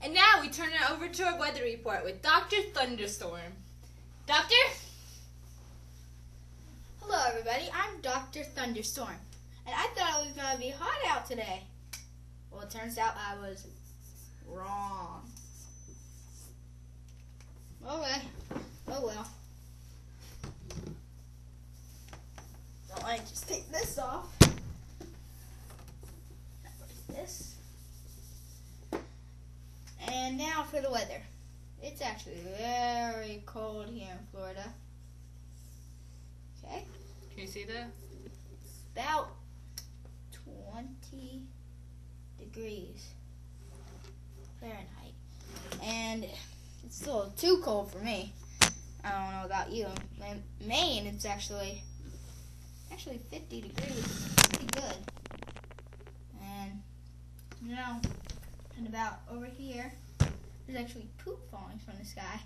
And now we turn it over to our weather report with Dr. Thunderstorm. Doctor? Hello everybody, I'm Dr. Thunderstorm. And I thought it was going to be hot out today. Well, it turns out I was wrong. Okay. Oh well. So I just take this off. This. And now for the weather. It's actually very cold here in Florida. Okay. Can you see that? It's about 20 degrees Fahrenheit. And it's a little too cold for me. I don't know about you. In Maine, it's actually 50 degrees. It's pretty good. And now, and about over here, there's actually poop falling from the sky.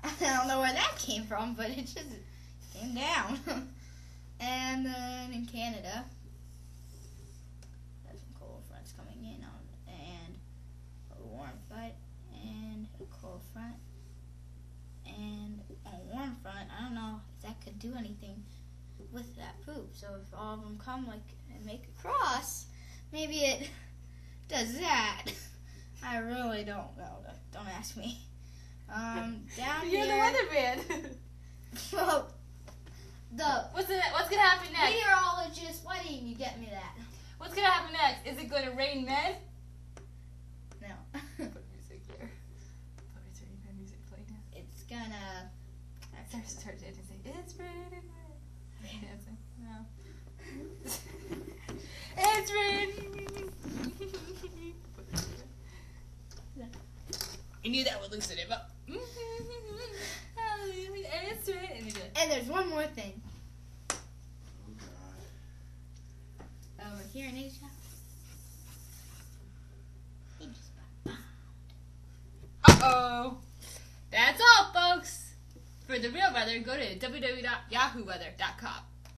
I don't know where that came from, but it just came down. And then in Canada, there's some cold fronts coming in, and a warm front, and a cold front. And on a warm front, I don't know if that could do anything with that poop. So if all of them come and make a cross, maybe it does that. I really don't know. Don't ask me. Down You're here. the weatherman. Well, What's gonna happen next? meteorologist, why didn't you get me that? What's gonna happen next? Is it gonna rain men? No. Put music here. Put rain music playing now. It's gonna. Start dancing. It's raining men. Are you dancing? No. It's raining. I knew that would loosen him up. It's raining. And there's one more thing. Oh God. Over here in Asia. He just got bombed. Uh-oh. That's all, folks. For the real weather, go to www.yahooweather.com.